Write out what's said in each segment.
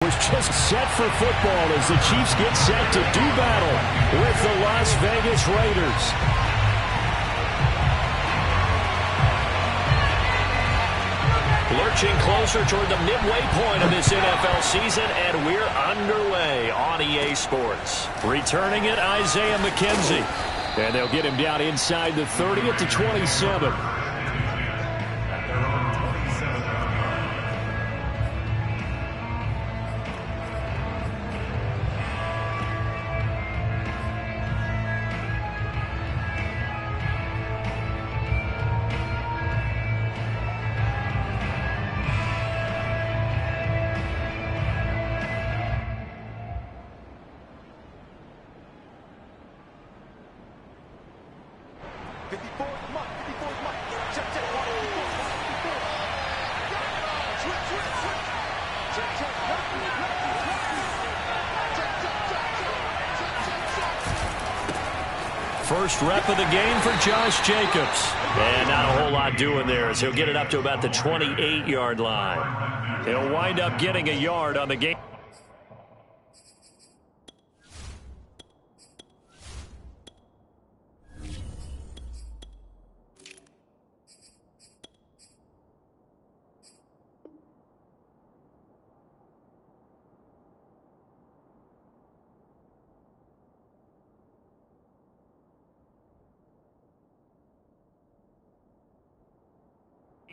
was just set for football as the Chiefs get set to do battle with the Las Vegas Raiders. Lurching closer toward the midway point of this NFL season, and we're underway on EA Sports. Returning it, Isaiah McKenzie. And they'll get him down inside the 30 at the 27. First rep of the game for Josh Jacobs. And not a whole lot doing there as he'll get it up to about the 28-yard line. He'll wind up getting a yard on the game.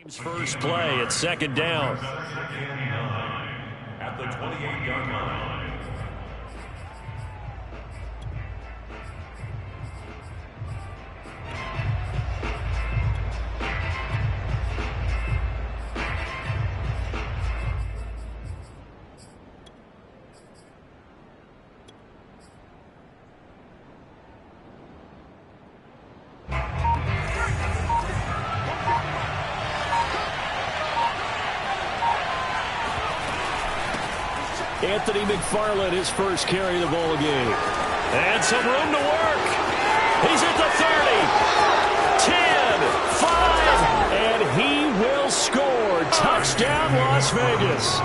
First play at second down. At the 28-yard line. Anthony McFarland, his first carry of the ball game. And some room to work. He's at the 30, 10, 5, and he will score. Touchdown, Las Vegas.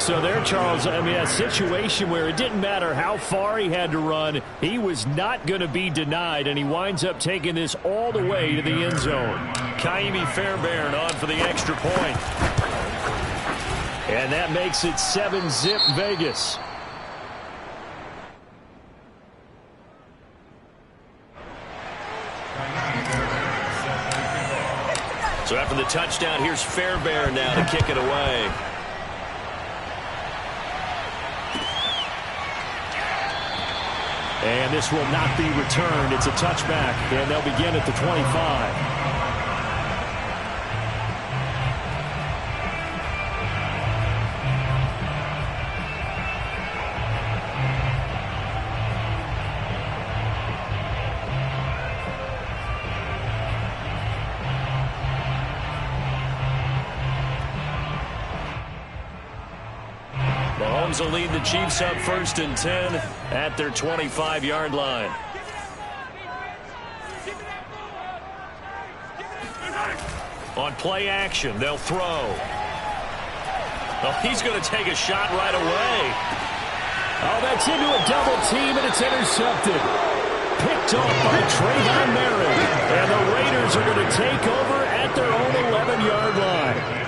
So there, Charles, I mean, a situation where it didn't matter how far he had to run. He was not going to be denied, and he winds up taking this all the way to the end zone. Kaimi Fairbairn on for the extra point. And that makes it 7-zip Vegas. So after the touchdown, here's Fairbairn now to kick it away. And this will not be returned. It's a touchback, and they'll begin at the 25. Mahomes will lead the Chiefs up 1st and 10 at their 25-yard line. On play action, they'll throw. Oh, he's going to take a shot right away. Oh, that's into a double team, and it's intercepted. Picked off by Trayvon Merritt. And the Raiders are going to take over at their own 11-yard line.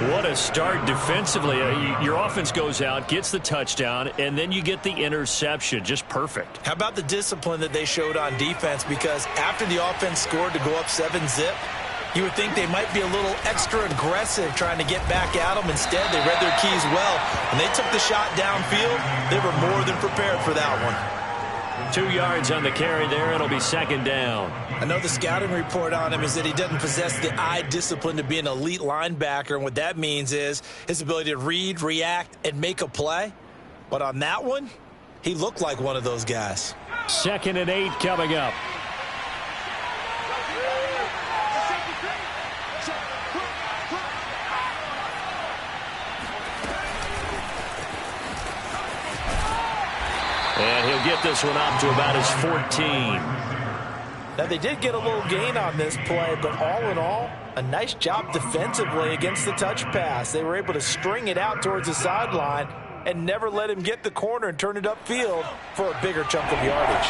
What a start defensively. Your offense goes out, gets the touchdown, and then you get the interception. Just perfect. How about the discipline that they showed on defense? Because after the offense scored to go up 7-zip, you would think they might be a little extra aggressive trying to get back at them. Instead, they read their keys well. When they took the shot downfield, they were more than prepared for that one. 2 yards on the carry there. It'll be second down. I know the scouting report on him is that he doesn't possess the eye discipline to be an elite linebacker. And what that means is his ability to read, react, and make a play. But on that one, he looked like one of those guys. 2nd and 8 coming up. And he'll get this one up to about his 14. Now, they did get a little gain on this play, but all in all, a nice job defensively against the touch pass. They were able to string it out towards the sideline and never let him get the corner and turn it upfield for a bigger chunk of yardage.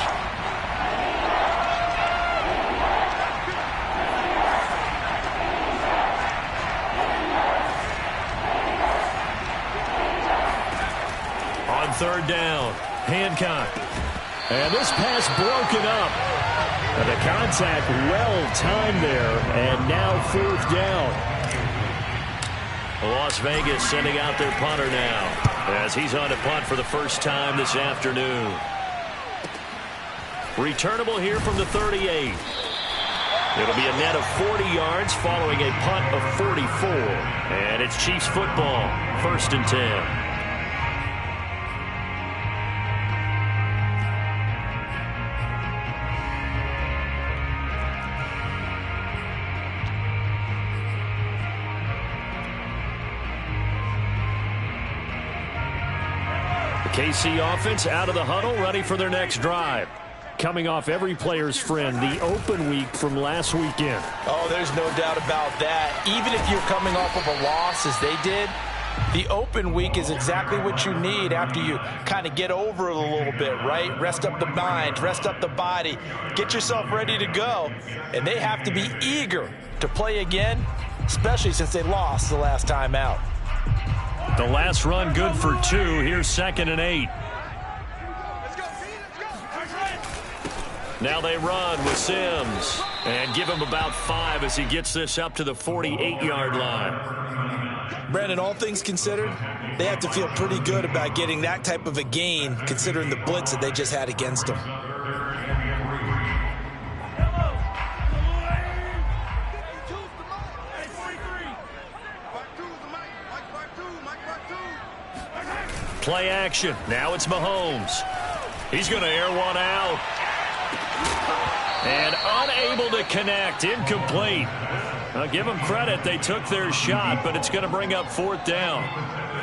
On third down, Hancock. And this pass broken up. And the contact well timed there, and now fourth down. Las Vegas sending out their punter now as he's on to punt for the first time this afternoon. Returnable here from the 38. It'll be a net of 40 yards following a punt of 44. And it's Chiefs football, 1st and 10. KC offense out of the huddle, ready for their next drive. Coming off every player's friend, the open week from last weekend. Oh, there's no doubt about that. Even if you're coming off of a loss as they did, the open week is exactly what you need after you kind of get over it a little bit, right? Rest up the mind, rest up the body, get yourself ready to go. And they have to be eager to play again, especially since they lost the last time out. The last run good for 2. Here's 2nd and 8. Now they run with Sims and give him about 5 as he gets this up to the 48-yard line. Brandon, all things considered, they have to feel pretty good about getting that type of a gain considering the blitz that they just had against them. Play action. Now it's Mahomes. He's going to air one out. And unable to connect. Incomplete. I'll give them credit. They took their shot, but it's going to bring up 4th down.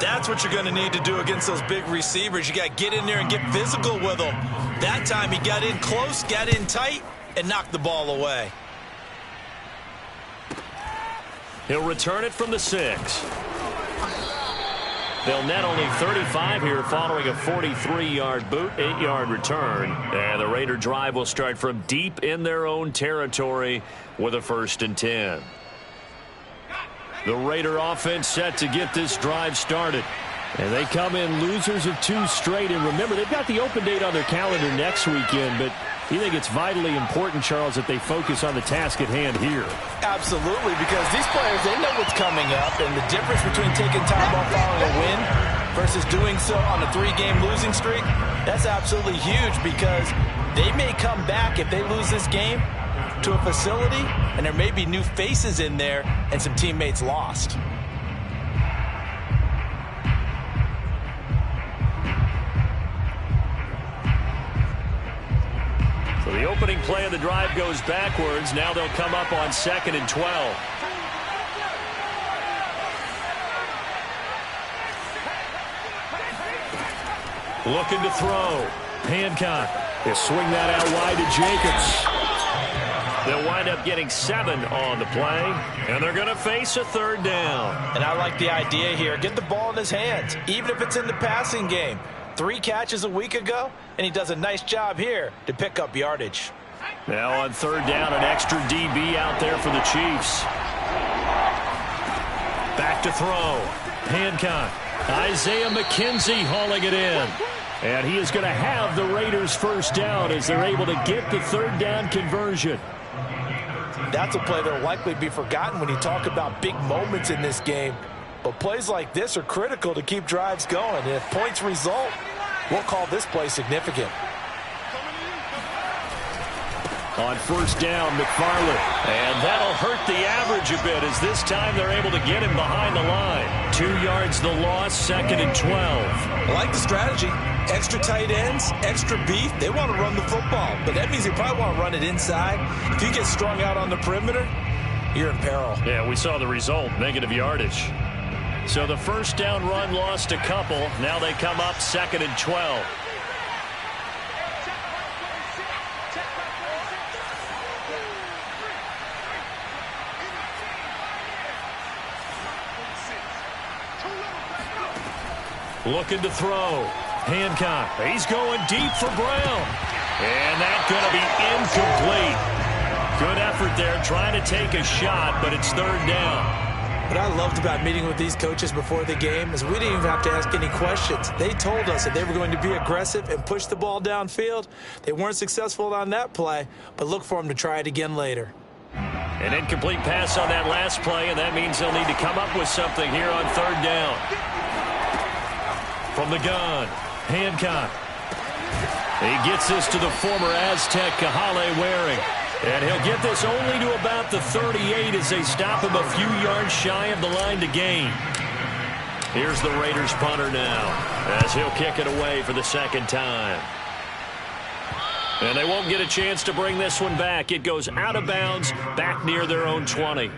That's what you're going to need to do against those big receivers. You got to get in there and get physical with them. That time he got in close, got in tight, and knocked the ball away. He'll return it from the 6. They'll net only 35 here following a 43-yard boot, 8-yard return. And the Raider drive will start from deep in their own territory with a 1st and 10. The Raider offense set to get this drive started. And they come in losers of 2 straight. And remember, they've got the open date on their calendar next weekend, but you think it's vitally important, Charles, that they focus on the task at hand here? Absolutely, because these players, they know what's coming up, and the difference between taking time off following a win versus doing so on a 3-game losing streak, that's absolutely huge because they may come back if they lose this game to a facility, and there may be new faces in there and some teammates lost. So the opening play of the drive goes backwards. Now they'll come up on 2nd and 12. Looking to throw. Hancock. They'll swing that out wide to Jacobs. They'll wind up getting 7 on the play, and they're going to face a 3rd down. And I like the idea here. Get the ball in his hands, even if it's in the passing game. 3 catches a week ago, and he does a nice job here to pick up yardage. Now on 3rd down, an extra DB out there for the Chiefs. Back to throw. Hancock. Isaiah McKenzie hauling it in. And he is going to have the Raiders' 1st down as they're able to get the 3rd down conversion. That's a play that will likely be forgotten when you talk about big moments in this game. But plays like this are critical to keep drives going. And if points result, we'll call this play significant. On 1st down, McFarland. And that'll hurt the average a bit as this time they're able to get him behind the line. 2 yards the loss, 2nd and 12. I like the strategy. Extra tight ends, extra beef. They want to run the football, but that means they probably want to run it inside. If you get strung out on the perimeter, you're in peril. Yeah, we saw the result, negative yardage. So the 1st down run lost a couple. Now they come up 2nd and 12. Looking to throw. Hancock. He's going deep for Brown. And that's going to be incomplete. Good effort there trying to take a shot, but it's third down. What I loved about meeting with these coaches before the game is we didn't even have to ask any questions. They told us that they were going to be aggressive and push the ball downfield. They weren't successful on that play, but look for them to try it again later. An incomplete pass on that last play, and that means they'll need to come up with something here on third down. From the gun, Hancock. He gets this to the former Aztec, Kahale Waring. And he'll get this only to about the 38 as they stop him a few yards shy of the line to gain. Here's the Raiders punter now as he'll kick it away for the second time. And they won't get a chance to bring this one back. It goes out of bounds back near their own 20.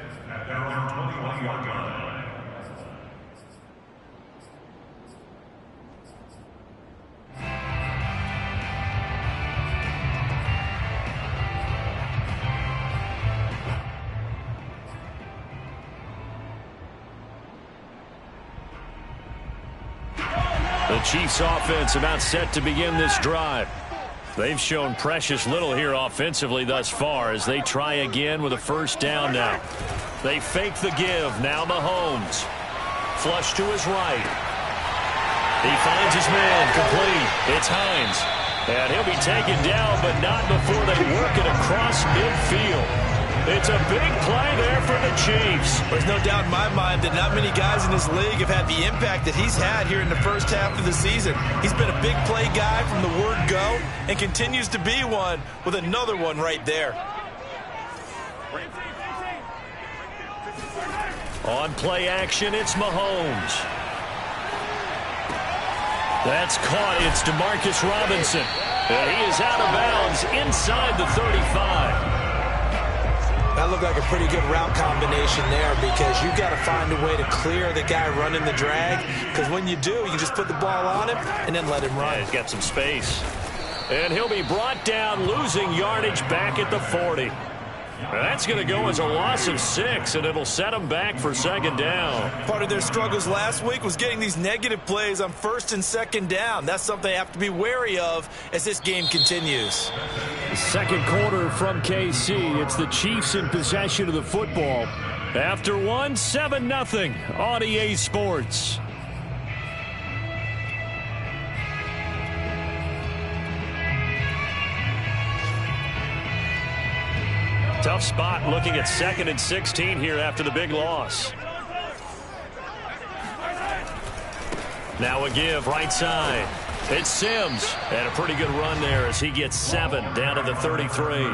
The Chiefs offense about set to begin this drive. They've shown precious little here offensively thus far as they try again with a first down now. They fake the give. Now Mahomes. Flush to his right. He finds his man complete. It's Hines. And he'll be taken down, but not before they work it across midfield. It's a big play there for the Chiefs. There's no doubt in my mind that not many guys in this league have had the impact that he's had here in the first half of the season. He's been a big play guy from the word go and continues to be one with another one right there. On play action, it's Mahomes. That's caught. It's DeMarcus Robinson. And he is out of bounds inside the 35. That looked like a pretty good route combination there because you've got to find a way to clear the guy running the drag, because when you do, you just put the ball on him and then let him run. Yeah, he's got some space. And he'll be brought down, losing yardage back at the 40. That's going to go as a loss of 6, and it'll set them back for second down. Part of their struggles last week was getting these negative plays on first and second down. That's something they have to be wary of as this game continues. Second quarter from KC. It's the Chiefs in possession of the football. After one, 7-0 on EA Sports. Tough spot looking at 2nd and 16 here after the big loss. Now a give right side. It's Sims. And a pretty good run there as he gets 7 down to the 33.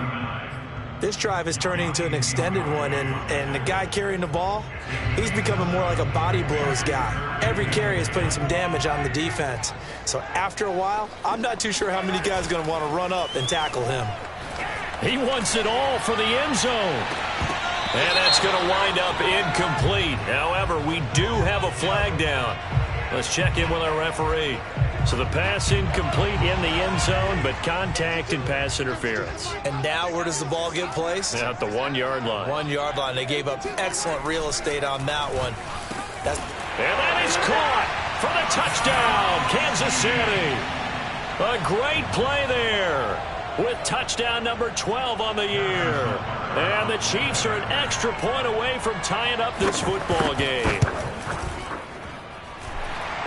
This drive is turning into an extended one, and the guy carrying the ball, he's becoming more like a body blows guy. Every carry is putting some damage on the defense. So after a while, I'm not too sure how many guys are going to want to run up and tackle him. He wants it all for the end zone. And that's going to wind up incomplete. However, we do have a flag down. Let's check in with our referee. So the pass incomplete in the end zone, but contact and pass interference. And now where does the ball get placed? Yeah, at the 1-yard line. 1-yard line. They gave up excellent real estate on that one. And that is caught for the touchdown, Kansas City. A great play there, with touchdown number 12 on the year. And the Chiefs are an extra point away from tying up this football game.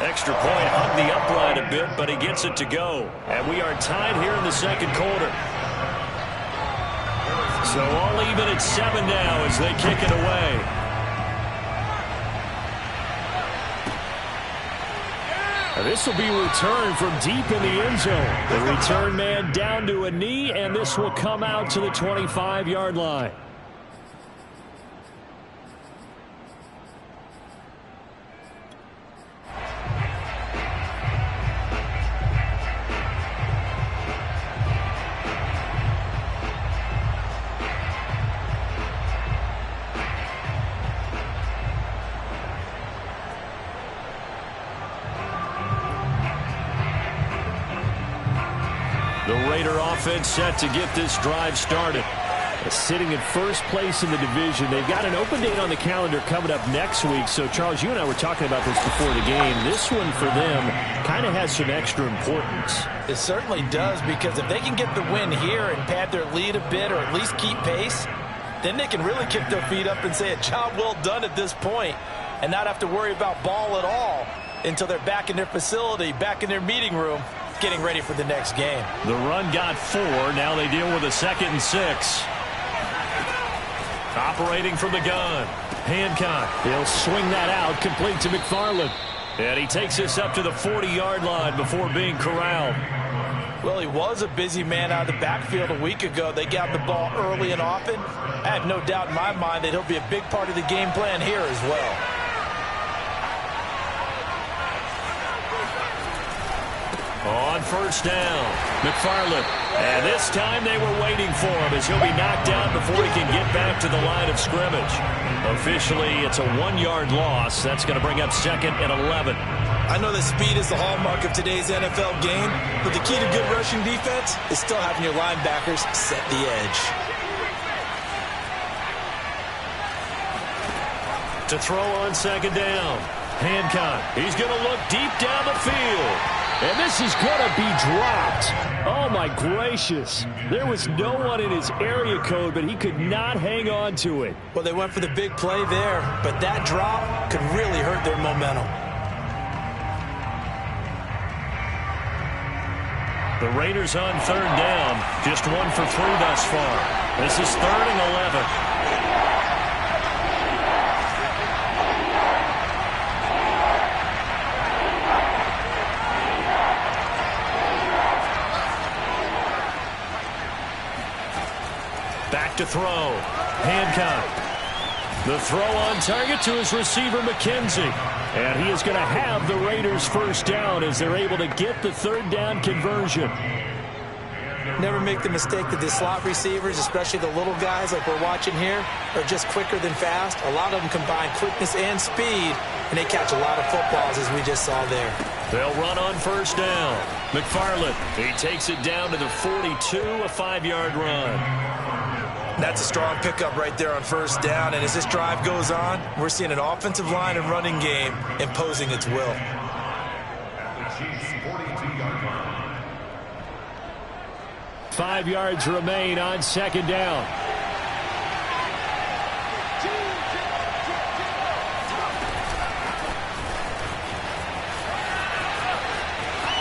Extra point hugged the upright a bit, but he gets it to go. And we are tied here in the second quarter. So all even at 7 now as they kick it away. This will be returned from deep in the end zone. The return man down to a knee, and this will come out to the 25-yard line. The Raider offense set to get this drive started. Sitting in first place in the division. They've got an open date on the calendar coming up next week. So, Charles, you and I were talking about this before the game. This one for them kind of has some extra importance. It certainly does, because if they can get the win here and pad their lead a bit or at least keep pace, then they can really kick their feet up and say a job well done at this point and not have to worry about ball at all until they're back in their facility, back in their meeting room, getting ready for the next game. The run got 4. Now they deal with a 2nd and 6. Operating from the gun. Hancock. He'll swing that out, complete to McFarland. And he takes this up to the 40-yard line before being corralled. Well, he was a busy man out of the backfield a week ago. They got the ball early and often. I have no doubt in my mind that he'll be a big part of the game plan here as well. On first down, McFarland. And this time they were waiting for him as he'll be knocked down before he can get back to the line of scrimmage. Officially, it's a 1-yard loss. That's going to bring up 2nd and 11. I know that speed is the hallmark of today's NFL game, but the key to good rushing defense is still having your linebackers set the edge. To throw on 2nd down, Hancock. He's going to look deep down the field. And this is going to be dropped. Oh, my gracious. There was no one in his area code, but he could not hang on to it. Well, they went for the big play there, but that drop could really hurt their momentum. The Raiders on 3rd down. Just 1 for 3 thus far. This is 3rd and 11. Back to throw. Hancock. The throw on target to his receiver, McKenzie. And he is going to have the Raiders first down as they're able to get the 3rd down conversion. Never make the mistake that the slot receivers, especially the little guys like we're watching here, are just quicker than fast. A lot of them combine quickness and speed, and they catch a lot of footballs as we just saw there. They'll run on first down. McFarland, he takes it down to the 42, a 5-yard run. That's a strong pickup right there on first down, and as this drive goes on, we're seeing an offensive line and running game imposing its will. 5 yards remain on 2nd down.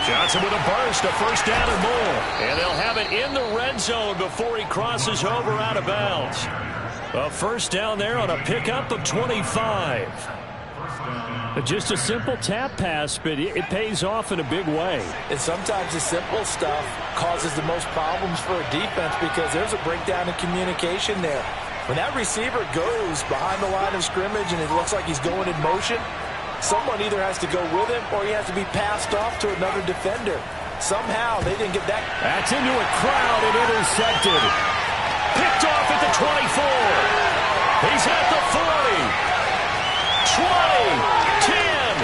Johnson with a burst, a first down and more. And they'll have it in the red zone before he crosses over out of bounds. A first down there on a pickup of 25. Just a simple tap pass, but it pays off in a big way. And sometimes the simple stuff causes the most problems for a defense because there's a breakdown in communication there. When that receiver goes behind the line of scrimmage and it looks like he's going in motion, someone either has to go with him or he has to be passed off to another defender. Somehow they didn't get that. That's into a crowd and intercepted. Picked off at the 24. He's at the 40. 20, 10,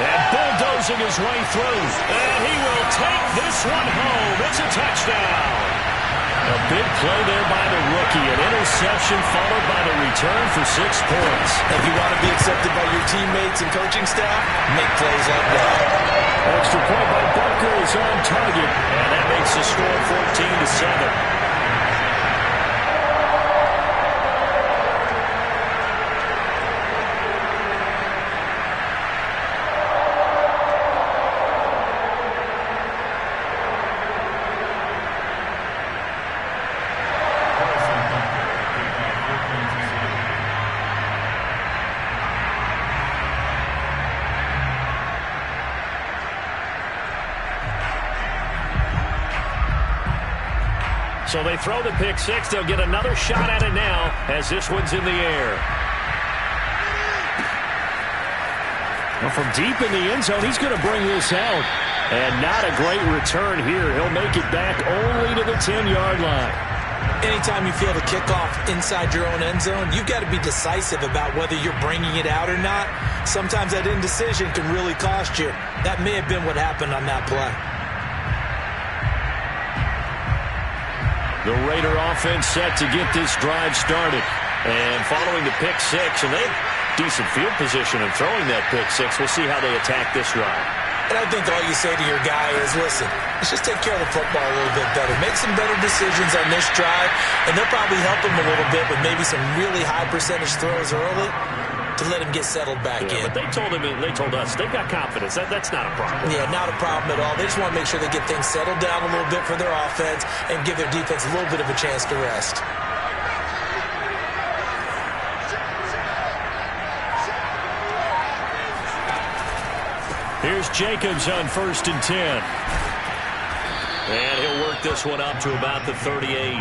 and bulldozing his way through. And he will take this one home. It's a touchdown. A big play there by the rookie. An interception followed by the return for 6 points. If you want to be accepted by your teammates and coaching staff, make plays like that. Extra point by Bunker is on target. And that makes the score 14-7. So they throw the pick six. They'll get another shot at it now as this one's in the air. Well, from deep in the end zone, he's going to bring this out. And not a great return here. He'll make it back only to the 10-yard line. Anytime you feel the kickoff inside your own end zone, you've got to be decisive about whether you're bringing it out or not. Sometimes that indecision can really cost you. That may have been what happened on that play. The Raider offense set to get this drive started. And following the pick six, and they have decent field position in throwing that pick six. We'll see how they attack this drive. And I think all you say to your guy is, listen, let's just take care of the football a little bit better. Make some better decisions on this drive, and they'll probably help him a little bit with maybe some really high percentage throws early to let him get settled back in. But they told us they've got confidence. That's not a problem. Yeah, not a problem at all. They just want to make sure they get things settled down a little bit for their offense and give their defense a little bit of a chance to rest. Here's Jacobs on 1st and 10. And he'll work this one up to about the 38.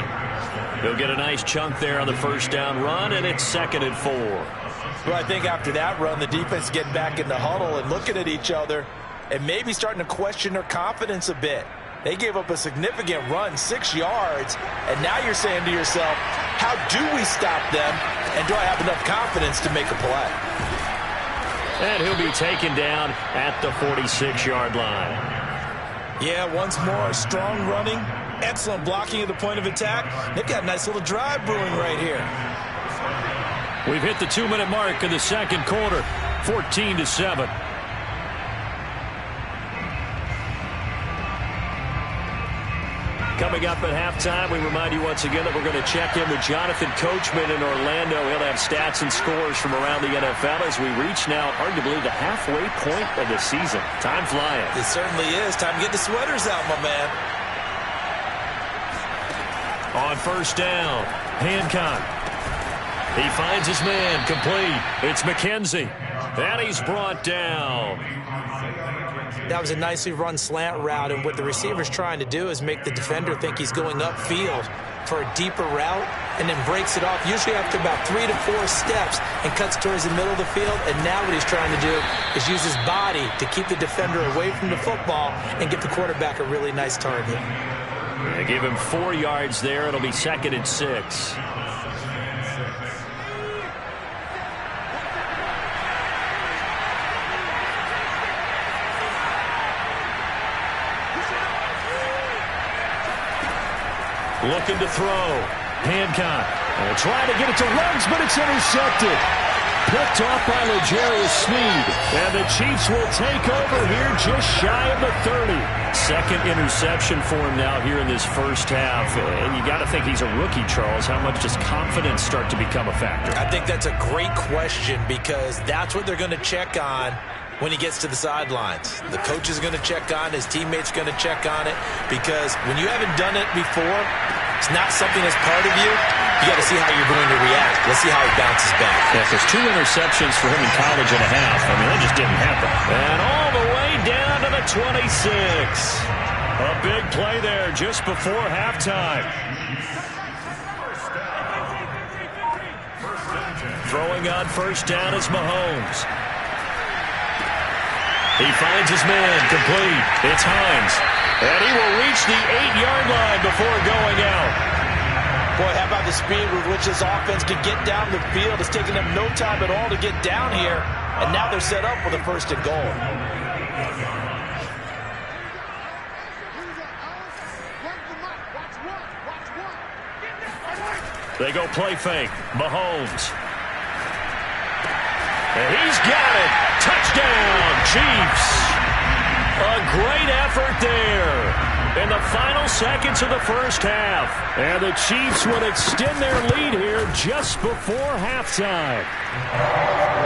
He'll get a nice chunk there on the first down run, and it's 2nd and 4. Well, I think after that run, the defense getting back in the huddle and looking at each other and maybe starting to question their confidence a bit. They gave up a significant run, 6 yards, and now you're saying to yourself, how do we stop them, and do I have enough confidence to make a play? And he'll be taken down at the 46-yard line. Yeah, once more, strong running, excellent blocking at the point of attack. They've got a nice little drive brewing right here. We've hit the 2-minute mark in the second quarter, 14-7. Coming up at halftime, we remind you once again that we're going to check in with Jonathan Coachman in Orlando. He'll have stats and scores from around the NFL as we reach now arguably the halfway point of the season. Time flying. It certainly is. Time to get the sweaters out, my man. On first down, Hancock. He finds his man, complete. It's McKenzie. And he's brought down. That was a nicely run slant route, and what the receiver's trying to do is make the defender think he's going upfield for a deeper route and then breaks it off, usually after about 3 to 4 steps, and cuts towards the middle of the field. And now what he's trying to do is use his body to keep the defender away from the football and give the quarterback a really nice target. They give him 4 yards there. It'll be 2nd and 6. Looking to throw. Hancock. Trying to get it to Ruggs, but it's intercepted. Picked off by L'Jarius Sneed. And the Chiefs will take over here just shy of the 30. Second interception for him now here in this first half. And you got to think he's a rookie, Charles. How much does confidence start to become a factor? I think that's a great question, because that's what they're going to check on when he gets to the sidelines. The coach is going to check on, his teammates are going to check on it, because when you haven't done it before, it's not something that's part of you. You got to see how you're going to react. Let's see how he bounces back. Yeah, because 2 interceptions for him in college and a half. I mean, that just didn't happen. And all the way down to the 26. A big play there just before halftime. Throwing on first down is Mahomes. He finds his man, complete. It's Hines. And he will reach the 8-yard line before going out. Boy, how about the speed with which this offense can get down the field? It's taken them no time at all to get down here. And now they're set up with a 1st and goal. They go play fake. Mahomes. And he's got it. Touchdown, Chiefs. A great effort there in the final seconds of the first half. And the Chiefs would extend their lead here just before halftime.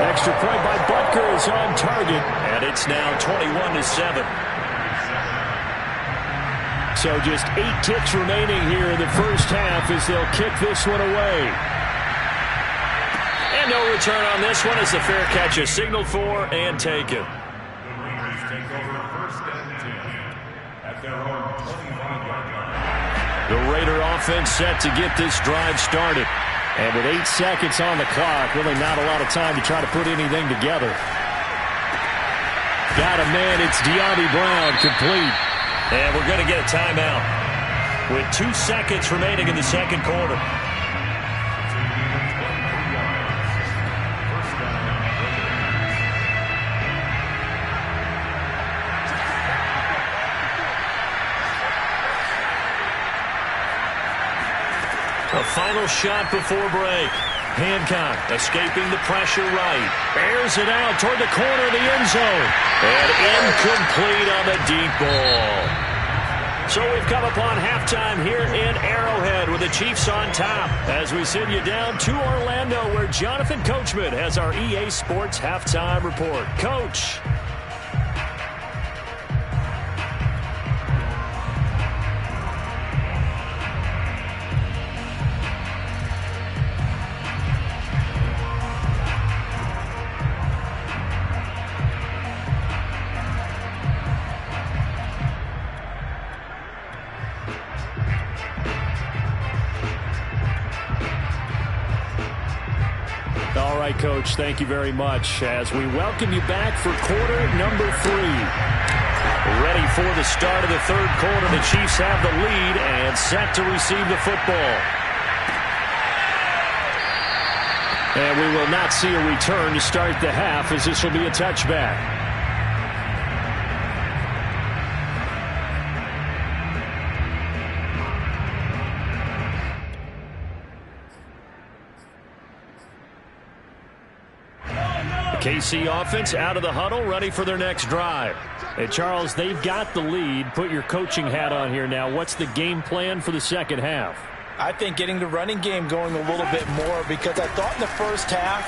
Extra point by Butker is on target. And it's now 21-7. So just 8 ticks remaining here in the first half as they'll kick this one away. And no return on this one as the fair catch is signaled for and taken. The Raider offense set to get this drive started. And with 8 seconds on the clock, really not a lot of time to try to put anything together. Got a man, it's De'Ami Brown, complete. And we're going to get a timeout with 2 seconds remaining in the second quarter. A final shot before break. Hancock escaping the pressure right. Airs it out toward the corner of the end zone. And incomplete on the deep ball. So we've come upon halftime here in Arrowhead with the Chiefs on top as we send you down to Orlando where Jonathan Coachman has our EA Sports halftime report. Coach. All right, Coach, thank you very much as we welcome you back for quarter number 3. Ready for the start of the third quarter. The Chiefs have the lead and set to receive the football. And we will not see a return to start the half as this will be a touchback. KC offense out of the huddle, ready for their next drive. Hey, Charles, they've got the lead. Put your coaching hat on here now. What's the game plan for the second half? I think getting the running game going a little bit more because I thought in the first half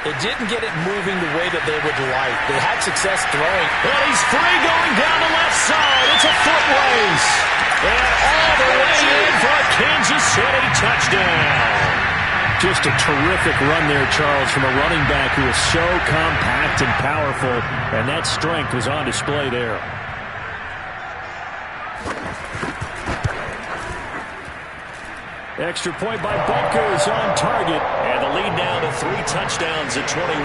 they didn't get it moving the way that they would like. They had success throwing. Well, he's free going down the left side. It's a foot race. And all the way in for a Kansas City touchdown. Just a terrific run there, Charles, from a running back who is so compact and powerful, and that strength was on display there. Extra point by Butker is on target, and the lead now to 3 touchdowns at 21.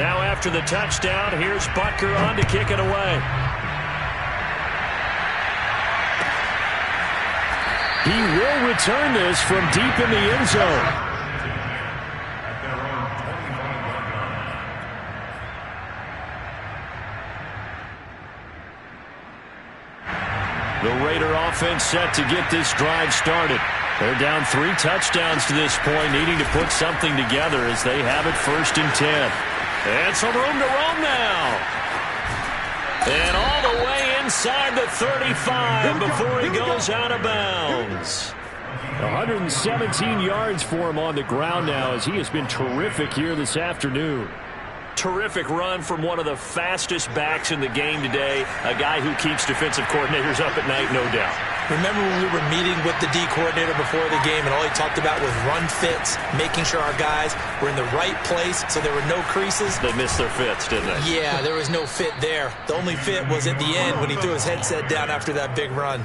Now after the touchdown, here's Butker on to kick it away. He will return this from deep in the end zone. The Raider offense set to get this drive started. They're down 3 touchdowns to this point, needing to put something together as they have it 1st and 10. And some room to roam now. And all the way inside the 35 before he goes out of bounds. 117 yards for him on the ground now as he has been terrific here this afternoon. Terrific run from one of the fastest backs in the game today, a guy who keeps defensive coordinators up at night, no doubt. Remember when we were meeting with the D coordinator before the game and all he talked about was run fits, making sure our guys were in the right place so there were no creases? They missed their fits, didn't they? Yeah, there was no fit there. The only fit was at the end when he threw his headset down after that big run.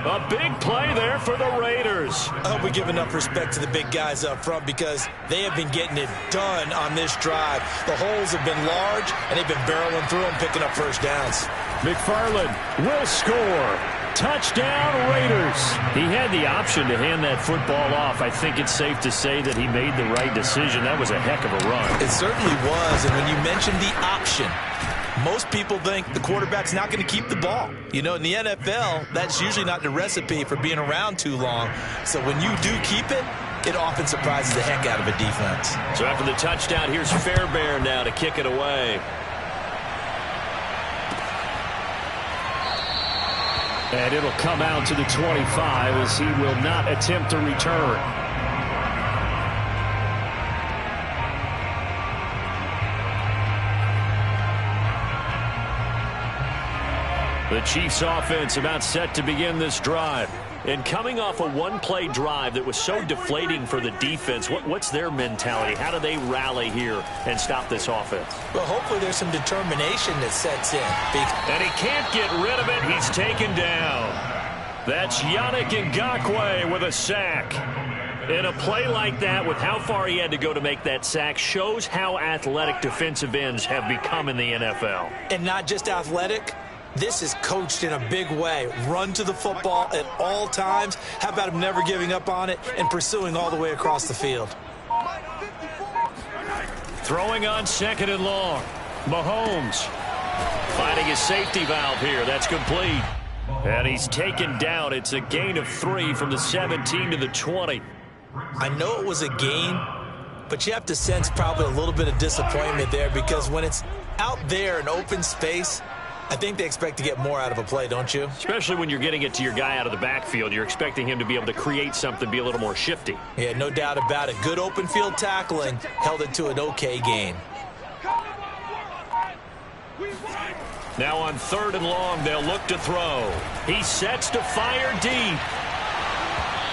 A big play there for the Raiders. I hope we give enough respect to the big guys up front because they have been getting it done on this drive. The holes have been large, and they've been barreling through them, picking up first downs. McFarland will score. Touchdown, Raiders. He had the option to hand that football off. I think it's safe to say that he made the right decision. That was a heck of a run. It certainly was, and when you mentioned the option, most people think the quarterback's not going to keep the ball. You know, in the NFL, that's usually not the recipe for being around too long. So when you do keep it, it often surprises the heck out of a defense. So after the touchdown, here's Fairbairn now to kick it away. And it'll come out to the 25 as he will not attempt a return. The Chiefs offense about set to begin this drive. And coming off a one-play drive that was so deflating for the defense, what's their mentality? How do they rally here and stop this offense? Well, hopefully there's some determination that sets in. And he can't get rid of it. He's taken down. That's Yannick Ngakoue with a sack. And a play like that, with how far he had to go to make that sack, shows how athletic defensive ends have become in the NFL. And not just athletic. This is coached in a big way. Run to the football at all times. How about him never giving up on it and pursuing all the way across the field? Throwing on 2nd and long. Mahomes finding his safety valve here. That's complete. And he's taken down. It's a gain of 3 from the 17 to the 20. I know it was a gain, but you have to sense probably a little bit of disappointment there, because when it's out there in open space, I think they expect to get more out of a play, don't you? Especially when you're getting it to your guy out of the backfield. You're expecting him to be able to create something, be a little more shifty. Yeah, no doubt about it. Good open field tackling held it to an okay gain. Now on 3rd and long, they'll look to throw. He sets to fire deep.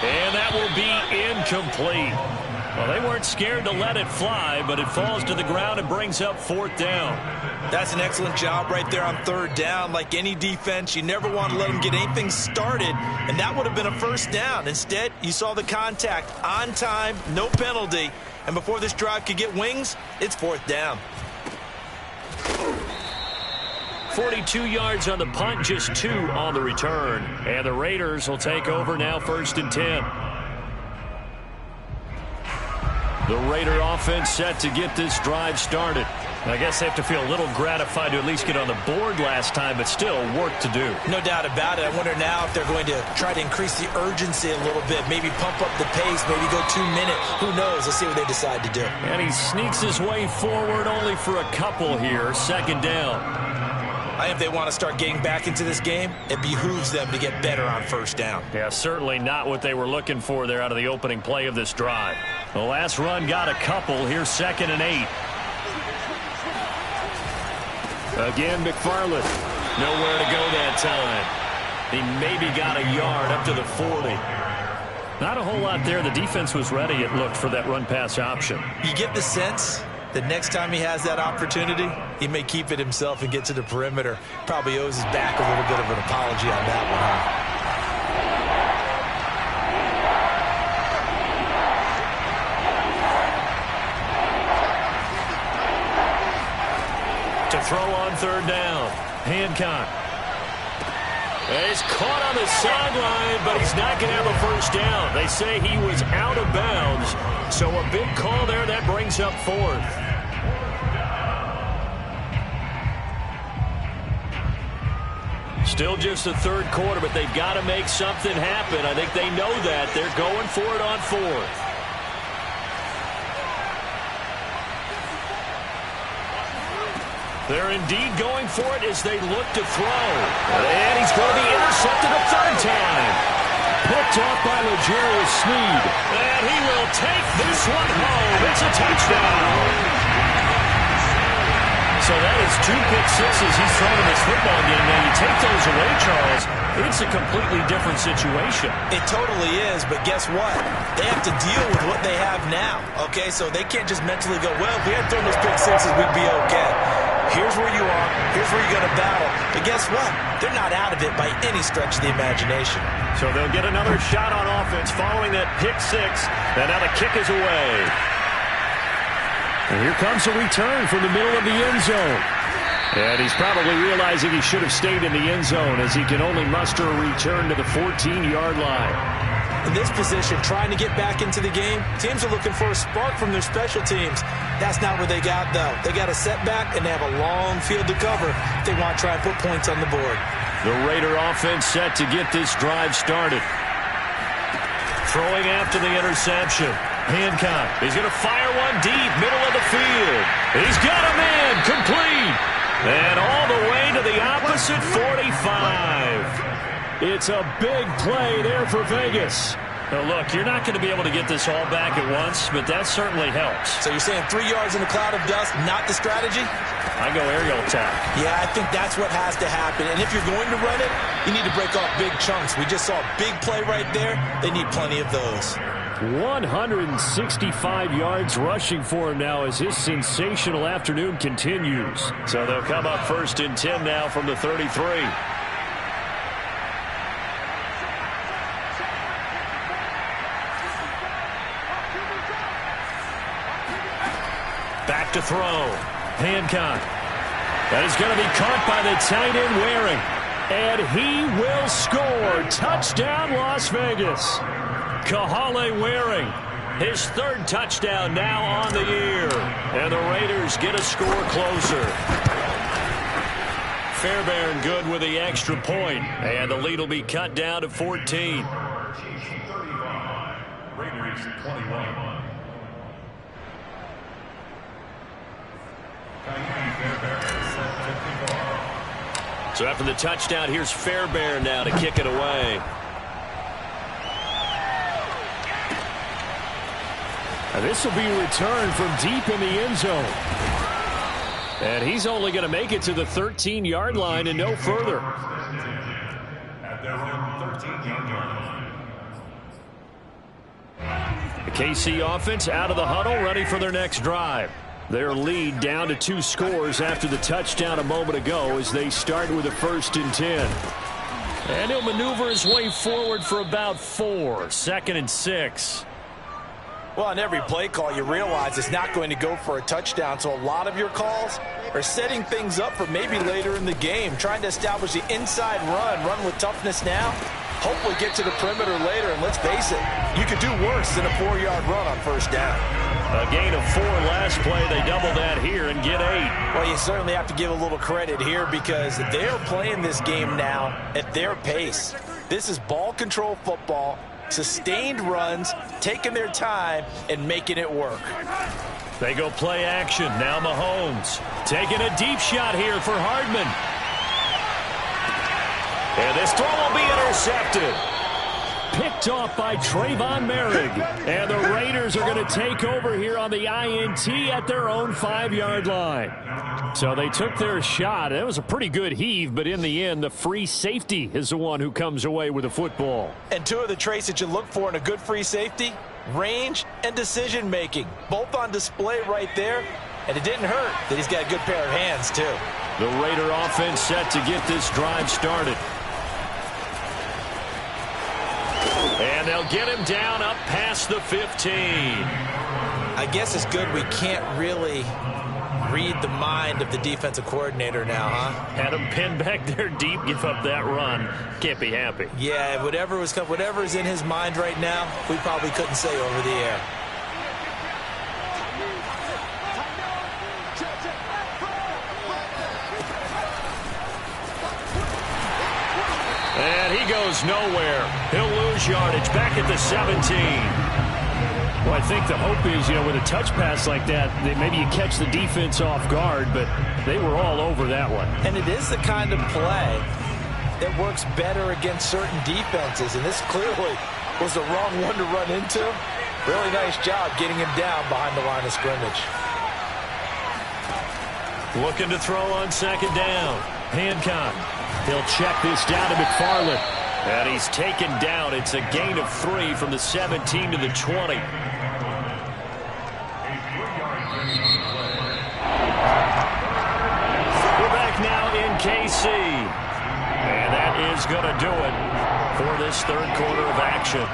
And that will be incomplete. Well, they weren't scared to let it fly, but it falls to the ground and brings up 4th down. That's an excellent job right there on 3rd down. Like any defense, you never want to let them get anything started, and that would have been a 1st down. Instead, you saw the contact on time, no penalty, and before this drive could get wings, it's 4th down. 42 yards on the punt, just 2 on the return. And the Raiders will take over now, 1st and 10. The Raider offense set to get this drive started. I guess they have to feel a little gratified to at least get on the board last time, but still work to do. No doubt about it. I wonder now if they're going to try to increase the urgency a little bit, maybe pump up the pace, maybe go 2 minute. Who knows? Let's see what they decide to do. And he sneaks his way forward only for a couple here. 2nd down. I think if they want to start getting back into this game, it behooves them to get better on 1st down. Yeah, certainly not what they were looking for there out of the opening play of this drive. The last run got a couple. Here's 2nd and 8. Again, McFarland. Nowhere to go that time. He maybe got a yard up to the 40. Not a whole lot there. The defense was ready, it looked, for that run-pass option. You get the sense that next time he has that opportunity, he may keep it himself and get to the perimeter. Probably owes his back a little bit of an apology on that one, huh? To throw on 3rd down. Hancock. He's caught on the sideline, but he's not going to have a 1st down. They say he was out of bounds. So a big call there. That brings up 4th. Still just the 3rd quarter, but they've got to make something happen. I think they know that. They're going for it on 4th. They're indeed going for it as they look to throw. And he's going to be intercepted a 3rd time. Picked off by L'Jarius Sneed. And he will take this one home. It's a touchdown. So that is 2 pick sixes he's thrown in this football game. Now, you take those away, Charles, it's a completely different situation. It totally is, but guess what? They have to deal with what they have now, okay? So they can't just mentally go, well, if we had thrown those pick sixes, we'd be okay. Here's where you are. Here's where you're going to battle. But guess what? They're not out of it by any stretch of the imagination. So they'll get another shot on offense following that pick 6. And now the kick is away. And here comes a return from the middle of the end zone. And he's probably realizing he should have stayed in the end zone as he can only muster a return to the 14-yard line. In this position, trying to get back into the game, teams are looking for a spark from their special teams. That's not what they got, though. They got a setback, and they have a long field to cover if they want to try and put points on the board. The Raider offense set to get this drive started. Throwing after the interception. Hancock. He's going to fire one deep, middle of the field. He's got him in, complete. And all the way to the opposite 45. It's a big play there for Vegas. Now, look, you're not going to be able to get this all back at once, but that certainly helps. So you're saying 3 yards in a cloud of dust, not the strategy? I go aerial attack. Yeah, I think that's what has to happen. And if you're going to run it, you need to break off big chunks. We just saw a big play right there. They need plenty of those. 165 yards rushing for him now as his sensational afternoon continues. So they'll come up 1st and 10 now from the 33. Back to throw. Hancock. That is going to be caught by the tight end Waring. And he will score. Touchdown, Las Vegas. Kahale Waring, his 3rd touchdown now on the year. And the Raiders get a score closer. Fairbairn good with the extra point, and the lead will be cut down to 14. Raiders 21. So after the touchdown, here's Fairbairn now to kick it away. And this will be returned from deep in the end zone. And he's only going to make it to the 13-yard line and no further. At their own 13-yard line. The KC offense out of the huddle, ready for their next drive. Their lead down to 2 scores after the touchdown a moment ago as they start with a 1st and 10. And he'll maneuver his way forward for about 4. 2nd and 6. Well, on every play call, you realize it's not going to go for a touchdown, so a lot of your calls are setting things up for maybe later in the game, trying to establish the inside run with toughness now, hopefully get to the perimeter later, and let's face it, you could do worse than a 4-yard run on 1st down. A gain of 4 last play. They double that here and get 8. Well, you certainly have to give a little credit here because they're playing this game now at their pace. This is ball control football, sustained runs, taking their time, and making it work. They go play action. Now Mahomes taking a deep shot here for Hardman. And this throw will be intercepted. Picked off by Trayvon Merrick. And the Raiders are going to take over here on the INT at their own 5-yard line. So they took their shot. It was a pretty good heave, but in the end, the free safety is the one who comes away with the football. And 2 of the traits that you look for in a good free safety, range and decision-making, both on display right there. And it didn't hurt that he's got a good pair of hands, too. The Raider offense set to get this drive started. And they'll get him down up past the 15. I guess it's good we can't really read the mind of the defensive coordinator now, huh? Had him pinned back there deep, give up that run. Can't be happy. Yeah, whatever is in his mind right now, we probably couldn't say over the air. And he goes nowhere. He'll lose yardage back at the 17. Well, I think the hope is, with a touch pass like that, maybe you catch the defense off guard, but they were all over that one. And it is the kind of play that works better against certain defenses, and this clearly was the wrong one to run into. Really nice job getting him down behind the line of scrimmage. Looking to throw on 2nd down. Hancock. He'll check this down to McFarland. And he's taken down. It's a gain of 3 from the 17 to the 20. We're back now in KC. And that is going to do it for this 3rd quarter of action.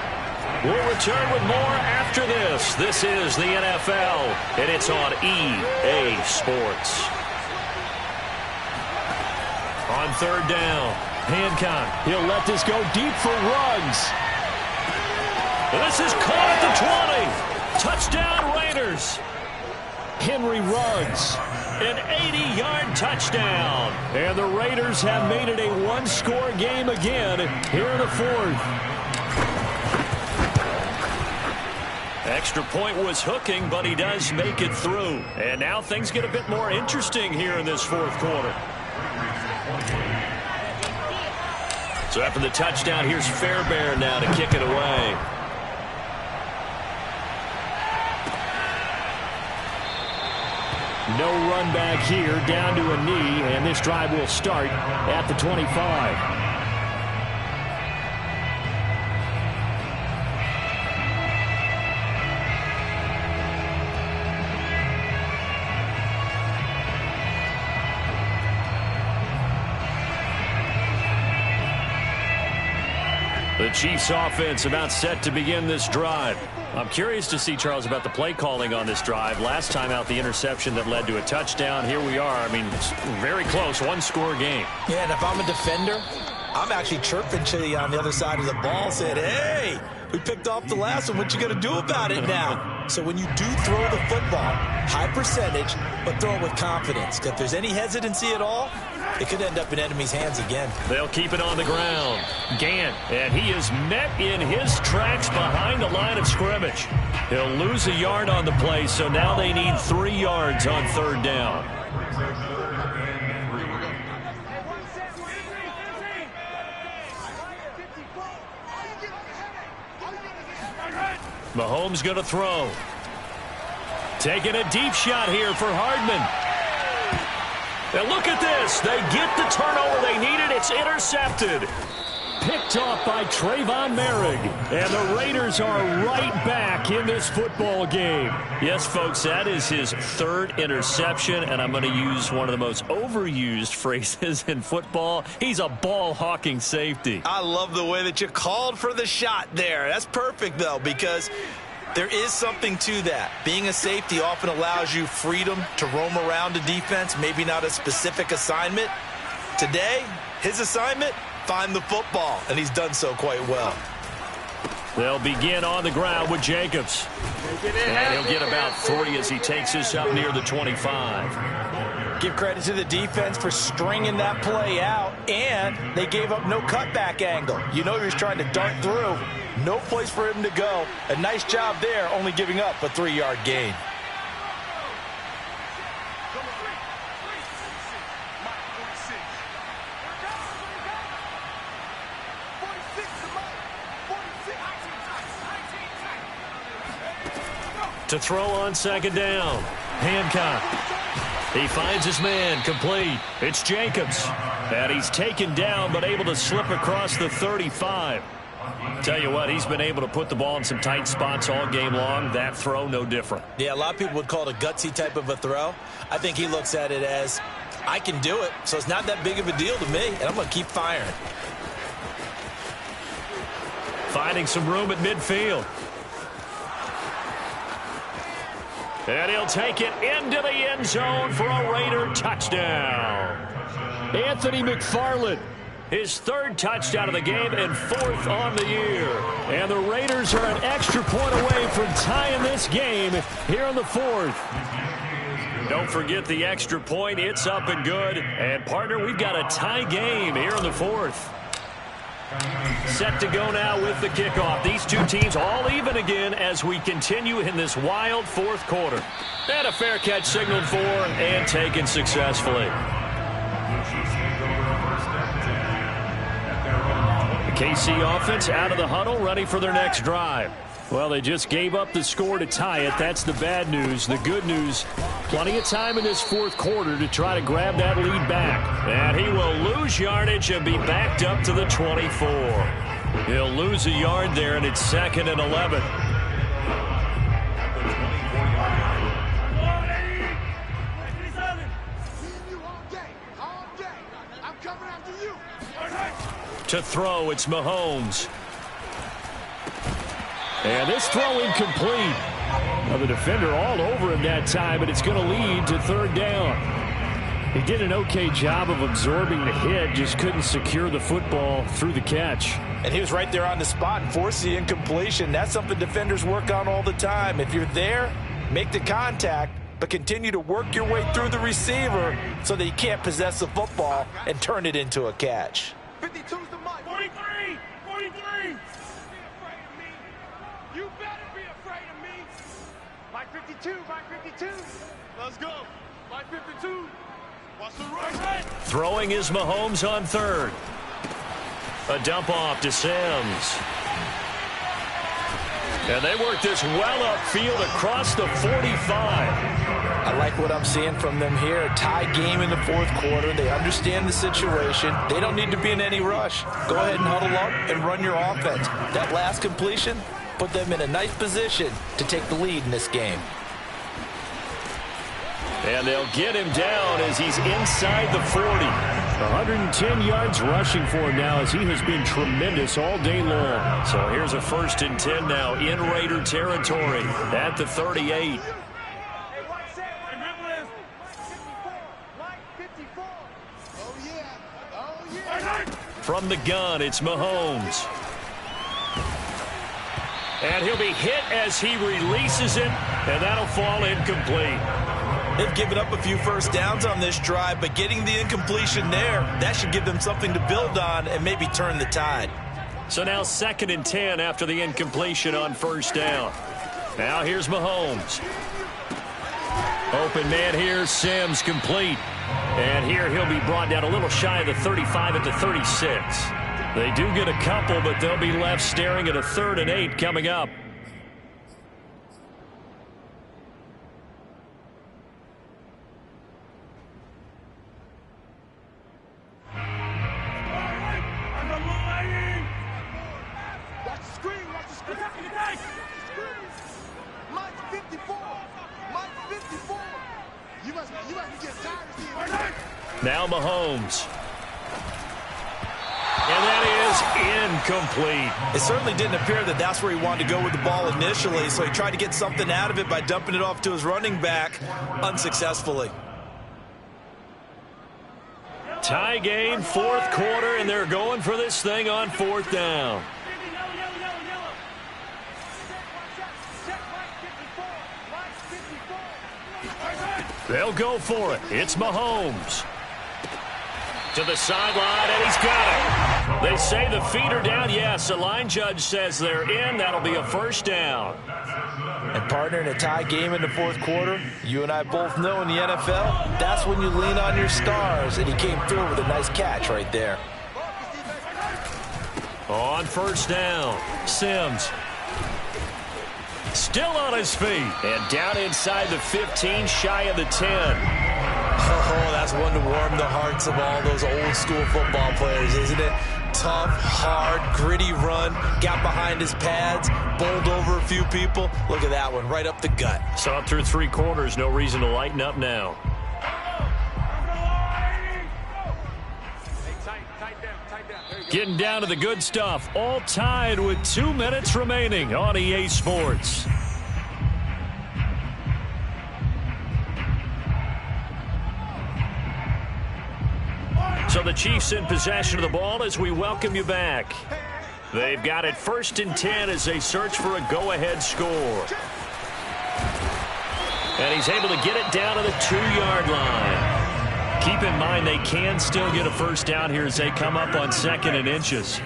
We'll return with more after this. This is the NFL, and it's on EA Sports. On 3rd down, Hancock. He'll let this go deep for Ruggs. And this is caught at the 20. Touchdown, Raiders. Henry Ruggs, an 80-yard touchdown. And the Raiders have made it a 1-score game again here in the 4th. Extra point was hooking, but he does make it through. And now things get a bit more interesting here in this 4th quarter. So after the touchdown, here's Fairbairn now to kick it away. No run back here, down to a knee, and this drive will start at the 25. The Chiefs offense about set to begin this drive. I'm curious to see, Charles, about the play calling on this drive. Last time out, the interception that led to a touchdown. Here we are. I mean, it's very close, 1-score game. Yeah, and if I'm a defender, I'm actually chirping to you on the other side of the ball, saying, hey, we picked off the last one. What you going to do about it now? So when you do throw the football, high percentage, but throw it with confidence. If there's any hesitancy at all, it could end up in enemy's hands again. They'll keep it on the ground. Gant, and he is met in his tracks behind the line of scrimmage. He'll lose a yard on the play, so now they need 3 yards on 3rd down. Mahomes going to throw. Taking a deep shot here for Hardman. And look at this. They get the turnover they needed. It's intercepted. Picked off by Trayvon Merrick. And the Raiders are right back in this football game. Yes, folks, that is his 3rd interception. And I'm going to use one of the most overused phrases in football. He's a ball-hawking safety. I love the way that you called for the shot there. That's perfect, though, because there is something to that. Being a safety often allows you freedom to roam around a defense, maybe not a specific assignment. Today, his assignment, find the football, and he's done so quite well. They'll begin on the ground with Jacobs. And he'll get about 3 as he takes this up near the 25. Give credit to the defense for stringing that play out, and they gave up no cutback angle. You know he was trying to dart through. No place for him to go. A nice job there, only giving up a 3-yard gain. To throw on 2nd down. Hancock. He finds his man, complete. It's Jacobs. And he's taken down but able to slip across the 35. Tell you what, he's been able to put the ball in some tight spots all game long. That throw, no different. Yeah, a lot of people would call it a gutsy type of a throw. I think he looks at it as, I can do it, so it's not that big of a deal to me, and I'm going to keep firing. Finding some room at midfield. And he'll take it into the end zone for a Raider touchdown. Anthony McFarland, his 3rd touchdown of the game and 4th on the year. And the Raiders are an extra point away from tying this game here in the 4th. Don't forget the extra point. It's up and good. And, partner, we've got a tie game here in the 4th. Set to go now with the kickoff. These two teams all even again as we continue in this wild 4th quarter. And a fair catch signaled for and taken successfully. The KC offense out of the huddle, ready for their next drive. Well, they just gave up the score to tie it. That's the bad news. The good news, plenty of time in this 4th quarter to try to grab that lead back. And he will lose yardage and be backed up to the 24. He'll lose a yard there, and it's 2nd and 11. To throw, it's Mahomes. And this throw incomplete. Well, the defender all over him that time, but it's going to lead to 3rd down. He did an okay job of absorbing the hit, just couldn't secure the football through the catch. And he was right there on the spot and forced the incompletion. That's something defenders work on all the time. If you're there, make the contact, but continue to work your way through the receiver so that you can't possess the football and turn it into a catch. 52's the mark. 43! 43! You better be afraid of me. By 52, by 52. Let's go. By 52. Watch the right. Throwing is Mahomes on 3rd. A dump off to Sims. And they work this well upfield across the 45. I like what I'm seeing from them here. Tie game in the 4th quarter. They understand the situation. They don't need to be in any rush. Go ahead and huddle up and run your offense. That last completion put them in a nice position to take the lead in this game. And they'll get him down as he's inside the 40. 110 yards rushing for him now as he has been tremendous all day long. So here's a 1st and 10 now in Raider territory at the 38. From the gun, it's Mahomes. And he'll be hit as he releases it, and that'll fall incomplete. They've given up a few first downs on this drive, but getting the incompletion there, that should give them something to build on and maybe turn the tide. So now 2nd and 10 after the incompletion on first down. Now here's Mahomes. Open man here, Sims complete. And here he'll be brought down a little shy of the 35 at the 36. They do get a couple, but they'll be left staring at a 3rd and 8 coming up. Now Mahomes. And that is incomplete. It certainly didn't appear that that's where he wanted to go with the ball initially, so he tried to get something out of it by dumping it off to his running back unsuccessfully. Tie game, 4th quarter, and they're going for this thing on 4th down. They'll go for it. It's Mahomes. To the sideline, and he's got it. They say the feet are down. Yes, the line judge says they're in. That'll be a first down. And, partner, in a tie game in the 4th quarter, you and I both know in the NFL, that's when you lean on your stars, and he came through with a nice catch right there. On first down, Sims. Still on his feet. And down inside the 15, shy of the 10. Oh, that's one to warm the hearts of all those old-school football players, isn't it? Tough, hard, gritty run, got behind his pads, bowled over a few people. Look at that one, right up the gut. Saw it through 3 quarters, no reason to lighten up now. Getting down to the good stuff, all tied with 2 minutes remaining on EA Sports. So the Chiefs in possession of the ball as we welcome you back. They've got it 1st and 10 as they search for a go-ahead score. And he's able to get it down to the 2-yard line. Keep in mind they can still get a first down here as they come up on 2nd and inches.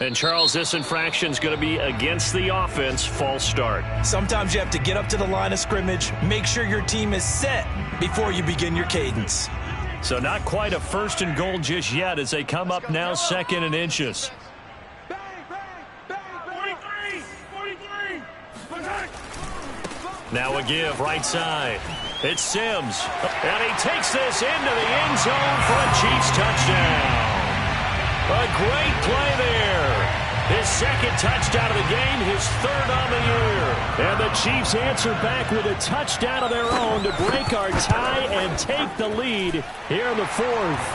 And, Charles, this infraction is going to be against the offense. False start. Sometimes you have to get up to the line of scrimmage, make sure your team is set before you begin your cadence. So not quite a 1st and goal just yet as they come up now 2nd and inches. Now a give right side. It's Sims. And he takes this into the end zone for a Chiefs touchdown. A great play there. His 2nd touchdown of the game, his 3rd on the year. And the Chiefs answer back with a touchdown of their own to break our tie and take the lead here in the 4th.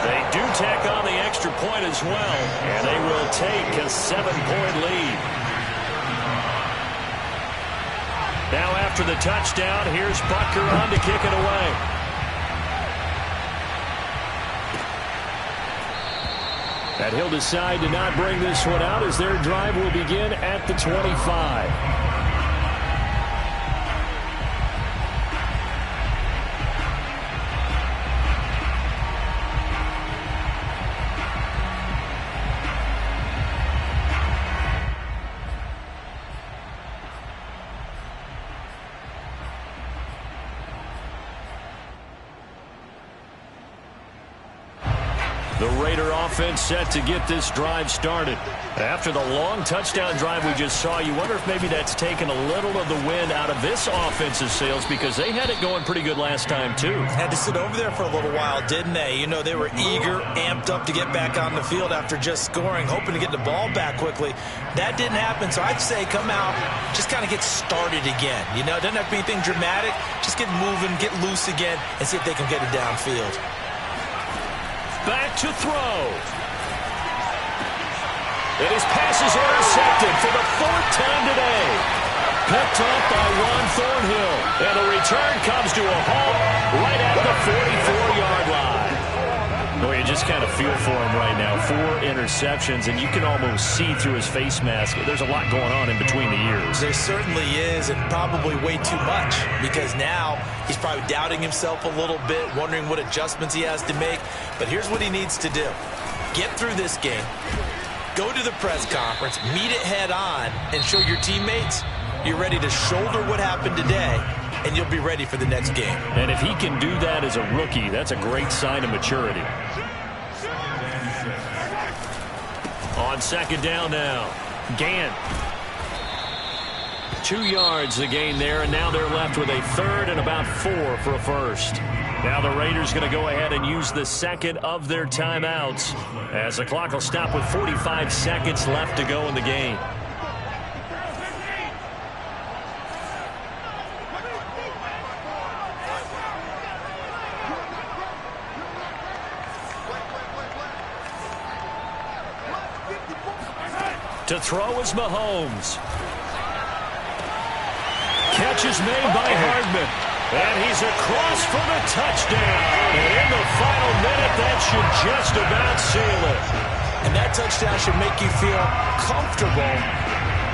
They do tack on the extra point as well, and they will take a 7-point lead. Now after the touchdown, here's Butker on to kick it away. And he'll decide to not bring this one out as their drive will begin at the 25. The Raider offense set to get this drive started. After the long touchdown drive we just saw, you wonder if maybe that's taken a little of the wind out of this offense's sails because they had it going pretty good last time, too. Had to sit over there for a little while, didn't they? You know, they were eager, amped up to get back on the field after just scoring, hoping to get the ball back quickly. That didn't happen, so I'd say come out, just kind of get started again. You know, it doesn't have to be anything dramatic. Just get moving, get loose again, and see if they can get it downfield. Back to throw. And his pass is intercepted for the 4th time today. Picked off by Ron Thornhill. And the return comes to a halt right at the 44-yard line. Well, you just kind of feel for him right now. 4 interceptions, and you can almost see through his face mask. There's a lot going on in between the ears. There certainly is, and probably way too much, because now he's probably doubting himself a little bit, wondering what adjustments he has to make. But here's what he needs to do. Get through this game, go to the press conference, meet it head on, and show your teammates you're ready to shoulder what happened today, and you'll be ready for the next game. And if he can do that as a rookie, that's a great sign of maturity. On second down now, Gant. 2 yards the gain there, and now they're left with a third and about 4 for a first. Now the Raiders going to go ahead and use the second of their timeouts as the clock will stop with 45 seconds left to go in the game. To throw is Mahomes. Catch is made by Hardman. And he's across for the touchdown. And in the final minute, that should just about seal it. And that touchdown should make you feel comfortable.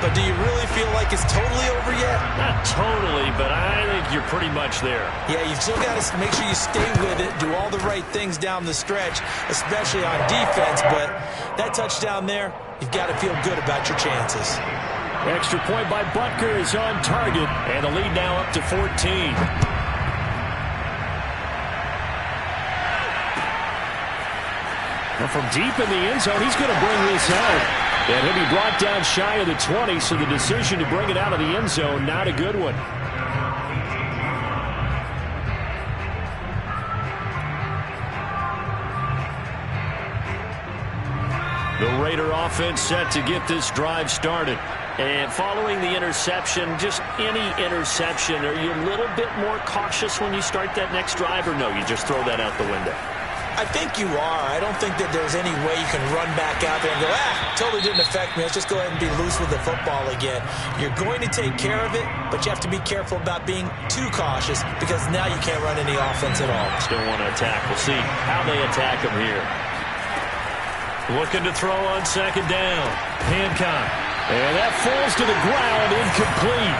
But do you really feel like it's totally over yet? Not totally, but I think you're pretty much there. Yeah, you've still got to make sure you stay with it, do all the right things down the stretch, especially on defense. But that touchdown there, you've got to feel good about your chances. Extra point by Butker is on target, and the lead now up to 14. Well, from deep in the end zone, he's going to bring this out. And he'll be brought down shy of the 20, so the decision to bring it out of the end zone, not a good one. The Raider offense set to get this drive started. And following the interception, just any interception, are you a little bit more cautious when you start that next drive, or no, you just throw that out the window? I think you are. I don't think that there's any way you can run back out there and go, totally didn't affect me. Let's just go ahead and be loose with the football again. You're going to take care of it, but you have to be careful about being too cautious because now you can't run any offense at all. Still want to attack. We'll see how they attack him here. Looking to throw on second down. Hancock. And that falls to the ground, incomplete.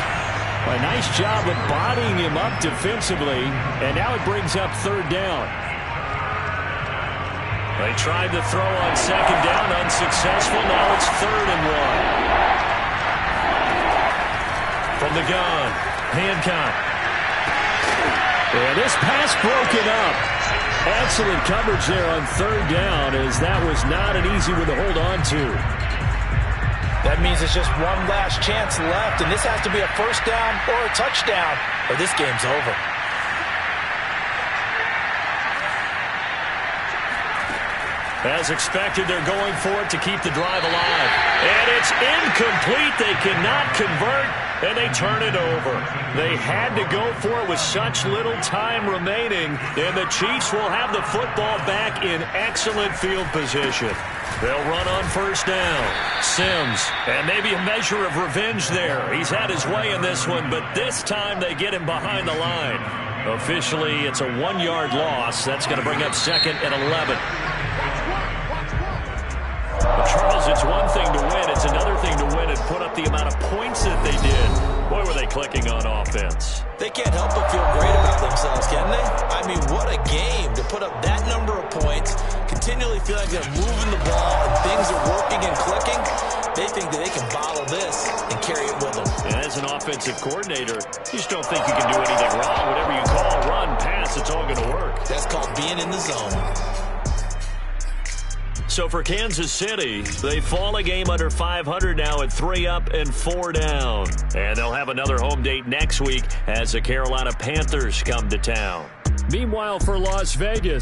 A nice job of bodying him up defensively, and now it brings up third down. They tried to throw on second down, unsuccessful. Now it's 3rd and 1. From the gun, Hancock. And this pass broken up. Excellent coverage there on third down, as that was not an easy one to hold on to. That means it's just one last chance left, and this has to be a first down or a touchdown, or this game's over. As expected, they're going for it to keep the drive alive. And it's incomplete. They cannot convert, and they turn it over. They had to go for it with such little time remaining, and the Chiefs will have the football back in excellent field position. They'll run on first down. Sims, and maybe a measure of revenge there. He's had his way in this one, but this time they get him behind the line. Officially, it's a 1-yard loss. That's going to bring up 2nd and 11. Charles, it's one thing to win. It's another thing to win and put up the amount of points that they did. Boy, were they clicking on offense. They can't help but feel great about themselves, can they? I mean, what a game to put up that number of points, continually feel like they're moving the ball and things are working and clicking. They think that they can bottle this and carry it with them. And as an offensive coordinator, you just don't think you can do anything wrong. Whatever you call, run, pass, it's all going to work. That's called being in the zone. So for Kansas City, they fall a game under 500 now at 3 up and 4 down. And they'll have another home date next week as the Carolina Panthers come to town. Meanwhile, for Las Vegas,